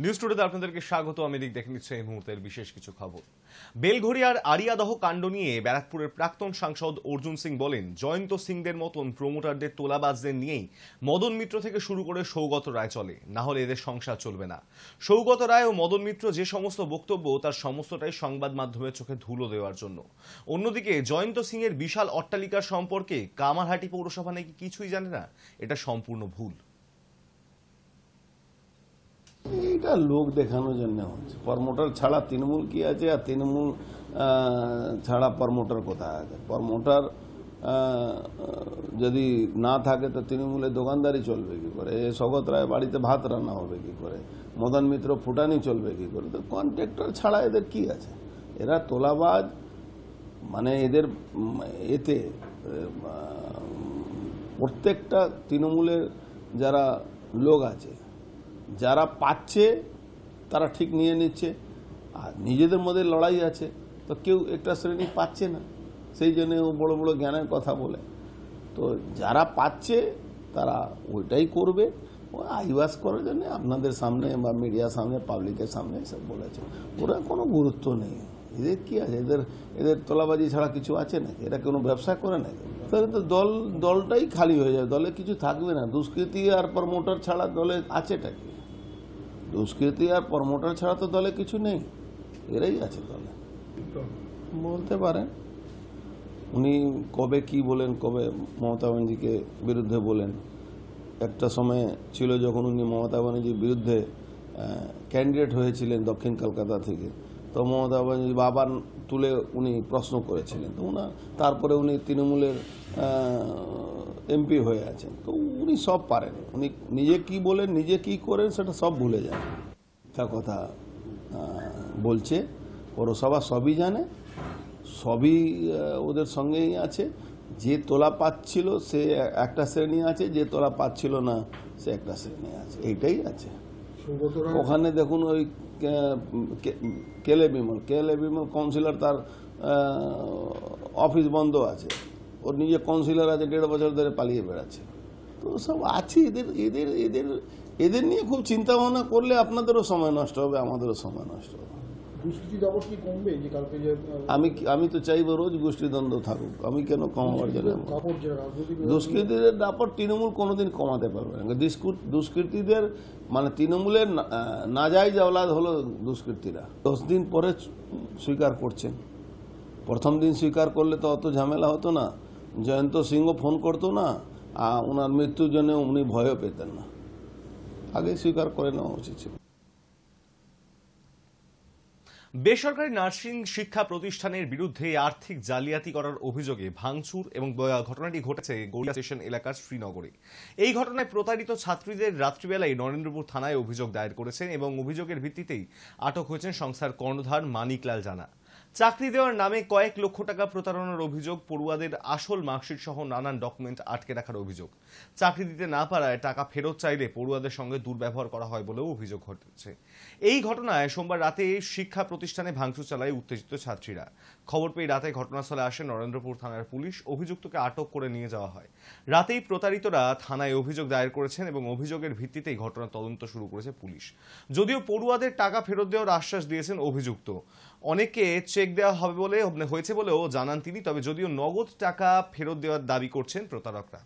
News টুডেতে আপনাদেরকে স্বাগত। আমি দেখে নিচ্ছি এই মুহূর্তের বিশেষ কিছু খবর। বেলঘরিয়ার আরিয়াদহ কাণ্ড নিয়ে ব্যারাকপুরের প্রাক্তন সাংসদ অর্জুন সিং বলেন, জয়ন্ত সিংদের মতন প্রমোটারদের তোলাবাজদের নিয়েই মদন মিত্র থেকে শুরু করে সৌগত রায় চলে, না হলে এদের সংসার চলবে না। সৌগত রায় ও মদন মিত্র যে সমস্ত বক্তব্য, তার সমস্তটাই সংবাদ মাধ্যমের চোখে ধুলো দেওয়ার জন্য। অন্যদিকে জয়ন্ত সিং এর বিশাল অট্টালিকার সম্পর্কে কামারহাটি পৌরসভা নাকি কিছুই জানে না, এটা সম্পূর্ণ ভুল। এটা লোক দেখানোর জন্য হচ্ছে। প্রমোটার ছাড়া তৃণমূল কি আছে, আর তৃণমূল ছাড়া প্রমোটার কোথায় আছে? প্রমোটার যদি না থাকে তো তৃণমূলের দোকানদারি চলবে কি করে? সৌগত রায় বাড়িতে ভাত রান্না হবে কি করে? মদন মিত্র ফুটানি চলবে কি করে? তো কন্ট্রাক্টর ছাড়া এদের কি আছে? এরা তোলাবাজ, মানে এদের এতে প্রত্যেকটা তৃণমূলের যারা লোক আছে, যারা পাচ্ছে তারা ঠিক নিয়ে নিচ্ছে, আর নিজেদের মধ্যে লড়াই আছে, তো কেউ একটা শ্রেণী পাচ্ছে না, সেই জন্য ও বড় বড় জ্ঞানের কথা বলে। তো যারা পাচ্ছে তারা ওইটাই করবে, ও আইওয়াস করার জন্য আপনাদের সামনে বা মিডিয়ার সামনে, পাবলিকের সামনে এসব বলেছে। ওরা কোনো গুরুত্ব নেই। এদের কি আছে? এদের তোলাবাজি ছাড়া কিছু আছে নাকি? এরা কোনো ব্যবসা করে নাকি? তাহলে তো দলটাই খালি হয়ে যাবে, দলে কিছু থাকবে না। দুষ্কৃতি আর প্রমোটার ছাড়া দলে আছেটা কি? দুষ্কৃতি আর প্রমোটার ছাড়া তো দলে কিছু নেই, এরাই আছে দলে। বলতে পারেন উনি কবে কি বলেন, কবে মমতা ব্যানার্জিকে বিরুদ্ধে বলেন। একটা সময় ছিল যখন উনি মমতা ব্যানার্জির বিরুদ্ধে ক্যান্ডিডেট হয়েছিলেন দক্ষিণ কলকাতা থেকে, তো মমতা ব্যানার্জি বাবার তুলে উনি প্রশ্ন করেছিলেন, তো তারপরে উনি তৃণমূলের এমপি হয়ে আছেন। তো উনি সব পারেন, উনি নিজে কি বলেন, নিজে কি করেন সেটা সব ভুলে যান। তার কথা বলছে, পৌরসভা সবই জানে, সবই ওদের সঙ্গেই আছে। যে তোলা পাচ্ছিল সে একটা শ্রেণী আছে, যে তোলা পাচ্ছিল না সে একটা শ্রেণী আছে, এইটাই আছে। ওখানে দেখুন ওই কেলে বিমল কাউন্সিলর, তার অফিস বন্ধ আছে, ওর নিজে কাউন্সিলর আছে, 1.5 বছর ধরে পালিয়ে বেড়াচ্ছে। তো সব আছে। এদের নিয়ে খুব চিন্তা ভাবনা করলে আপনাদেরও সময় নষ্ট হবে, আমাদেরও সময় নষ্ট হবে। আমি তো চাইবো রোজ গোষ্ঠীদ্বন্দ্ব থাকুক, আমি কেন কমাবার জন্য? দুষ্কৃতীদের দাপট তৃণমূল কোনোদিন কমাতে পারবে না। দুষ্কৃতীদের মানে তৃণমূলের নাজায়েজ আওলাদ হলো দুষ্কৃতীরা। 10 দিন পরে স্বীকার করছেন। প্রথম দিন স্বীকার করলে তো অত ঝামেলা হতো না, জয়ন্ত সিংও ফোন করতো না, আর ওনার মৃত্যুর জন্য উনি ভয়ও পেতেন না। আগে স্বীকার করে নেওয়া উচিত ছিল। বেসরকারি নার্সিং শিক্ষা প্রতিষ্ঠানের বিরুদ্ধে আর্থিক জালিয়াতি করার অভিযোগে ভাঙচুর এবং ঘটনাটি ঘটেছে গড়িয়া স্টেশন এলাকার শ্রীনগরে। এই ঘটনায় প্রতারিত ছাত্রীদের রাত্রিবেলায় নরেন্দ্রপুর থানায় অভিযোগ দায়ের করেছেন এবং অভিযোগের ভিত্তিতেই আটক হয়েছেন সংস্থার কর্ণধার মানিকলাল জানা। চাকরি দেওয়ার নামে কয়েক লক্ষ টাকা প্রতারণার অভিযোগ, পড়ুয়াদের আসল মার্কশিট সহ নানান ডকুমেন্ট আটকে রাখার অভিযোগ। চাকরি দিতে না পারায় টাকা ফেরত চাইলে পড়ুয়াদের সঙ্গে দুর্ব্যবহার করা হয় বলেও অভিযোগ ঘটেছে। এই ঘটনায় সোমবার রাতে শিক্ষা প্রতিষ্ঠানে ভাঙচুর চালায় উত্তেজিত ছাত্রীরা। খবর পেয়ে রাতে ঘটনাস্থলে আসে নরেন্দ্রপুর থানার পুলিশ, অভিযুক্তকে আটক করে নিয়ে যাওয়া হয়। রাতেই প্রতারিতরা থানায় অভিযোগ দায়ের করেছেন এবং অভিযোগের ভিত্তিতেই ঘটনা তদন্ত শুরু করেছে পুলিশ। যদিও পড়ুয়াদের টাকা ফেরত দেওয়ার আশ্বাস দিয়েছেন অভিযুক্ত, অনেকে চেক দেওয়া হবে হয়েছে বলেও জানান তিনি। তবে যদিও নগদ টাকা ফেরত দেওয়ার দাবি করছেন প্রতারকরা।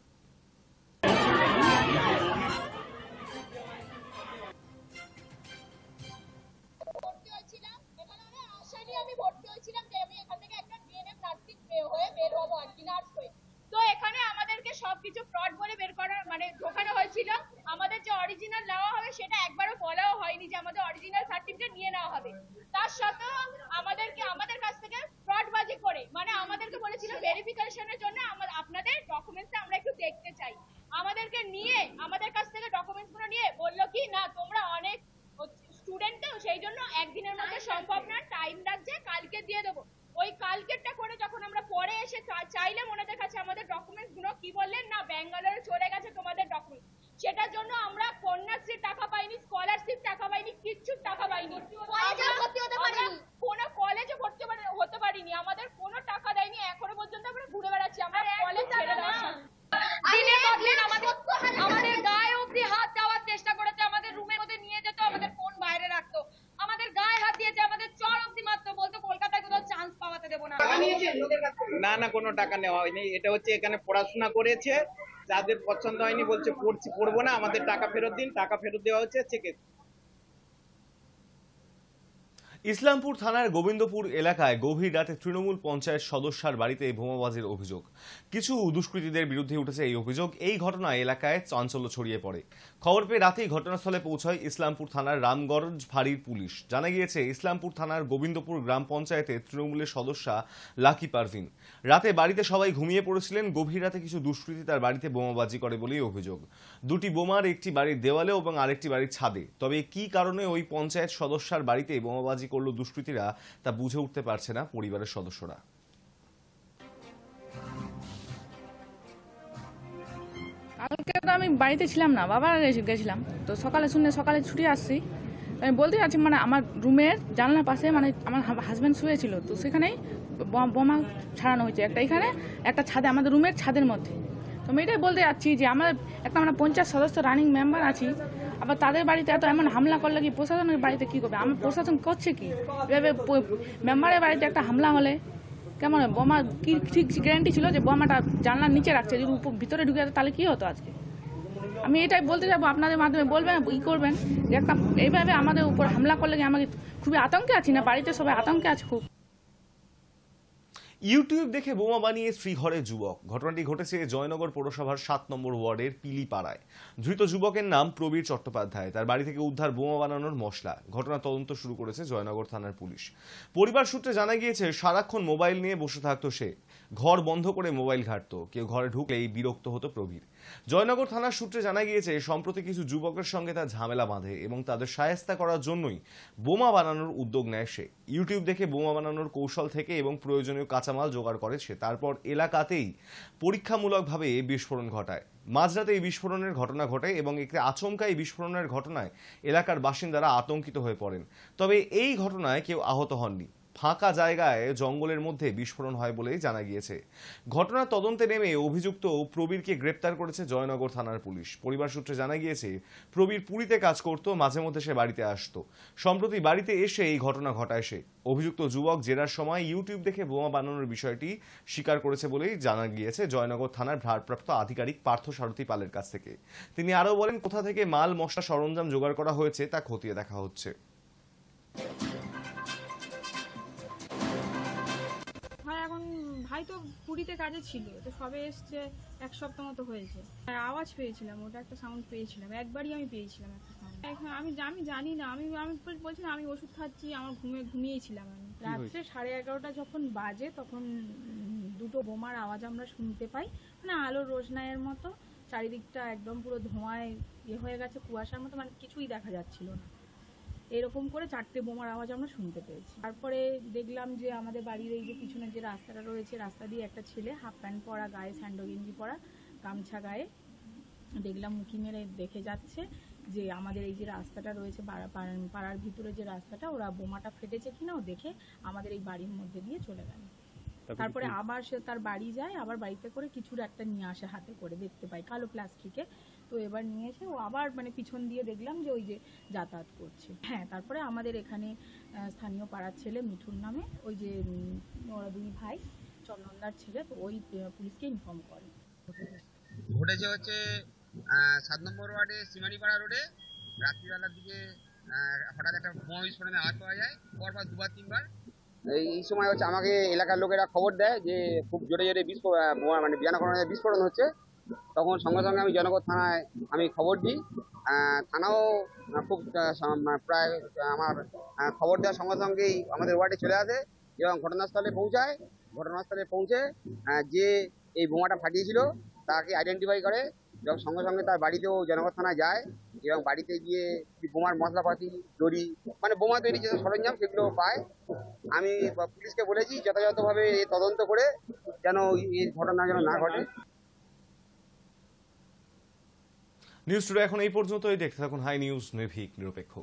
সবকিছু ফ্রড বলে বের করা মানে ঢোকানো হয়েছিল। আমাদের যে অরিজিনাল নেওয়া হবে সেটা একবারও বলাও হয়নি যে আমাদের অরিজিনাল সার্টিফিকেট নিয়ে নেওয়া হবে। তার সত্ত্বেও আমাদের কাছ থেকে ফ্রডবাজি করে মানে আমাদেরকে বলেছিল ভেরিফিকেশনের জন্য আপনাদের ডকুমেন্টস আমরা একটু দেখতে চাই। আমাদেরকে নিয়ে আমাদের কাছ থেকে ডকুমেন্টস গুলো নিয়ে বললো কি না তোমরা অনেক স্টুডেন্ট তো সেই জন্য একদিনের মধ্যে সম্ভব না, টাইম লাগছে, কালকে দিয়ে দেবো। ওই কালকেরটা করে যখন আমরা পরে এসে চাইলাম ওনাদের কাছে আমাদের ডকুমেন্টস গুলো, কি বললেন না ব্যাঙ্গালোরে চলে গেছে তোমাদের ডকুমেন্ট। সেটার জন্য আমরা কন্যাশ্রীর টাকা পাইনি, স্কলারশিপ টাকা পাইনি, কিচ্ছু টাকা পাইনি, কোনো কলেজে ভর্তি হতে পারিনি, আমাদের কোনো টাকা দেয়নি। এখনো পর্যন্ত আমরা ঘুরে বেড়াচ্ছি। আমরা কলেজ ছেড়ে দেওয়ার আমাদের গায়ে অব্দি হাত দেওয়ার চেষ্টা করেছে, আমাদের রুমের না না, কোনো টাকা নেওয়া হয়নি। এটা হচ্ছে এখানে পড়াশোনা করেছে, যাদের পছন্দ হয়নি বলছে পড়বো না, আমাদের টাকা ফেরত দিন। টাকা ফেরত দেওয়া হচ্ছে চেকে। ইসলামপুর থানার গোবিন্দপুর এলাকায় গভীর রাতে তৃণমূল পঞ্চায়েত সদস্যার বাড়িতে বোমাবাজির অভিযোগ। কিছু দুষ্কৃতীদের বিরুদ্ধে উঠেছে এই অভিযোগ। এই ঘটনায় এলাকায় চাঞ্চল্য ছড়িয়ে পড়ে। খবর পেয়ে রাতেই ঘটনাস্থলে পৌঁছায় ইসলামপুর থানার রামগঞ্জ ফাঁড়ির পুলিশ। জানা গিয়েছে, ইসলামপুর থানার গোবিন্দপুর গ্রাম পঞ্চায়েতে তৃণমূলের সদস্যা লাকি পারভিন রাতে বাড়িতে সবাই ঘুমিয়ে পড়েছিলেন। গভীর রাতে কিছু দুষ্কৃতী তার বাড়িতে বোমাবাজি করে বলেই অভিযোগ। দুটি বোমার একটি বাড়ির দেওয়ালে এবং আরেকটি বাড়ির ছাদে। তবে কি কারণে ওই পঞ্চায়েত সদস্যার বাড়িতে বোমাবাজি করলো দুষ্কৃতীরা তা বুঝে উঠতে পারছে না পরিবারের সদস্যরা। কালকে তো আমি বাড়িতে ছিলাম না, বাবা গেছিলাম। তো সকালে ছুটি আসছি। আমি বলতে চাচ্ছি, মানে আমার রুমের জানলার পাশে মানে আমার হাজব্যান্ড শুয়েছিল, তো সেখানেই বোমা ছাড়ানো হয়েছে। একটা এখানে, একটা ছাদে, আমাদের রুমের ছাদের মধ্যে। তো আমি এটাই বলতে যাচ্ছি যে আমরা আমরা পঞ্চায়েত সদস্য রানিং মেম্বার আছি, আবার তাদের বাড়িতে এত এমন হামলা করলে কি প্রশাসনের বাড়িতে কি করবে? আমার প্রশাসন করছে কি? এভাবে মেম্বারের বাড়িতে একটা হামলা হলে কেমন বোমা কি ঠিক গ্যারান্টি ছিল যে বোমাটা জানলার নিচে রাখছে, যদি ভিতরে ঢুকে যেত তাহলে কি হতো আজকে? আমি এটাই বলতে যাবো, আপনাদের মাধ্যমে বলবেন করবেন যে একটা এইভাবে আমাদের উপর হামলা করলে কি আমাকে খুবই আতঙ্কে আছি না, বাড়িতে সবাই আতঙ্কে আছে খুব। ইউটিউব দেখে বোমা বানিয়ে শ্রীঘরে যুবক। ঘটনাটি ঘটেছে জয়নগর পৌরসভার ৭ নম্বর ওয়ার্ডের পিলিপাড়ায়। ধৃত যুবকের নাম প্রবীর চট্টোপাধ্যায়। তার বাড়ি থেকে উদ্ধার বোমা বানানোর মশলা। ঘটনা তদন্ত শুরু করেছে জয়নগর থানার পুলিশ। পরিবার সূত্রে জানা গিয়েছে, সারাক্ষণ মোবাইল নিয়ে বসে থাকতো সে। ঘর বন্ধ করে মোবাইল ঘাঁটতো। কেউ ঘরে ঢুকলেই বিরক্ত হতো প্রবীর। জয়নগর থানার সূত্রে জানা গিয়েছে, সম্প্রতি কিছু যুবকের সঙ্গে তার ঝামেলা বাঁধে এবং তাদের শায়েস্তা করার জন্যই বোমা বানানোর উদ্যোগ নেয় সে। ইউটিউব দেখে বোমা বানানোর কৌশল থেকে এবং প্রয়োজনীয় কাঁচামাল জোগাড় করে সে। তারপর এলাকাতেই পরীক্ষামূলকভাবে বিস্ফোরণ ঘটায়। মাঝরাতে এই বিস্ফোরণের ঘটনা ঘটে এবং একটি আচমকা এই বিস্ফোরণের ঘটনায় এলাকার বাসিন্দারা আতঙ্কিত হয়ে পড়েন। তবে এই ঘটনায় কেউ আহত হননি। ফাঁকা জায়গায় জঙ্গলের মধ্যে বিস্ফোরণ হয় বলেই জানা গিয়েছে। ঘটনার তদন্তে নেমে অভিযুক্ত প্রবীরকে গ্রেপ্তার করেছে জয়নগর থানার পুলিশ। পরিবার সূত্রে জানা গিয়েছে, প্রবীর পুরীতে কাজ করত, মাঝে মধ্যে সে বাড়িতে আসতো। সম্প্রতি বাড়িতে এসে এই ঘটনা ঘটায় সে। অভিযুক্ত যুবক জেরার সময় ইউটিউব দেখে বোমা বানানোর বিষয়টি স্বীকার করেছে বলেই জানা গিয়েছে জয়নগর থানার ভারপ্রাপ্ত আধিকারিক পার্থ সারথী পালের কাছ থেকে। তিনি আরও বলেন, কোথা থেকে মাল মশলা সরঞ্জাম জোগাড় করা হয়েছে তা খতিয়ে দেখা হচ্ছে। এখন ভাই তো পুরীতে কাজে ছিল, তো সবে এসছে, এক সপ্তাহ মতো হয়েছে। আওয়াজ পেয়েছিলাম, ওটা একটা সাউন্ড পেয়েছিলাম, একবারই আমি পেয়েছিলাম একটা সাউন্ড। এখন আমি জানি না, আমি বলছি না, আমি ওষুধ খাচ্ছি, আমার ঘুমিয়েছিলাম। আমি রাত্রে 11:30 যখন বাজে, তখন দুটো বোমার আওয়াজ আমরা শুনতে পাই। মানে আলো রোশনাইয়ের মতো, চারিদিকটা একদম পুরো ধোঁয়ায় হয়ে গেছে, কুয়াশার মতো, মানে কিছুই দেখা যাচ্ছিল না। এরকম করে 4টে বোমার আওয়াজ আমরা শুনতে পেয়েছি। তারপরে দেখলাম যে আমাদের বাড়ির এই যে পিছনে যে রাস্তাটা রয়েছে, রাস্তা দিয়ে একটা ছেলে হাফ প্যান্ট পরা, গায়ে স্যান্ডো গেঞ্জি পরা, গামছা গায়ে, দেখলাম মুখি মেরে দেখে যাচ্ছে যে আমাদের এই যে রাস্তাটা রয়েছে পাড়ার ভিতরে যে রাস্তাটা, ওরা বোমাটা ফেটেছে কিনা ও দেখে আমাদের এই বাড়ির মধ্যে দিয়ে চলে গেল। তারপরে আবার সে তার বাড়ি যায়, আবার বাড়িতে করে কিছুর একটা নিয়ে আসে হাতে করে, দেখতে পাই কালো প্লাস্টিকে। তো এবার নিয়ে এসে ও আবার মানে পিছন দিয়ে দেখলাম যে ওই যে যাতায়াত করছে। হ্যাঁ, তারপরে আমাদের এখানে স্থানীয় পাড়ার ছেলে মিঠুর নামে, ওই যে ওরা দুই ভাই, চন্দনদার ছেলে, তো ওই পুলিশকে ইনফর্ম করে। ঘটেছে হচ্ছে 7 নম্বর ওয়ার্ডে সিমানিপাড়া রোডে রাত্রিবেলার দিকে হঠাৎ একটা বোমা বিস্ফোরণের আওয়াজ পাওয়া যায়, পরপর দুবার তিনবার। এই সময় হচ্ছে আমাকে এলাকার লোকেরা খবর দেয় যে খুব জোরে জোরে মানে বিয়ানাকরণের বিস্ফোরণ হচ্ছে। তখন সঙ্গে সঙ্গে আমি জয়নগর থানায় আমি খবর দিই। থানাও খুব প্রায় আমার খবর দেওয়ার সঙ্গে সঙ্গেই আমাদের ওয়ার্ডে চলে আসে এবং ঘটনাস্থলে পৌঁছায়। ঘটনাস্থলে পৌঁছে যে এই বোমাটা ফাটিয়েছিল তাকে আইডেন্টিফাই করে এবং সঙ্গে সঙ্গে তার বাড়িতেও জয়নগর থানায় যায় এবং বাড়িতে গিয়ে বোমার মশলাপাতি, দড়ি, মানে বোমা তৈরি যে সরঞ্জাম সেগুলো পায়। আমি পুলিশকে বলেছি যথাযথভাবে তদন্ত করে যেন এই ঘটনা যেন না ঘটে। নিউজ টুডে এখন এই পর্যন্তই। দেখতে থাকুন হাই নিউজ, নির্ভীক, নিরপেক্ষ।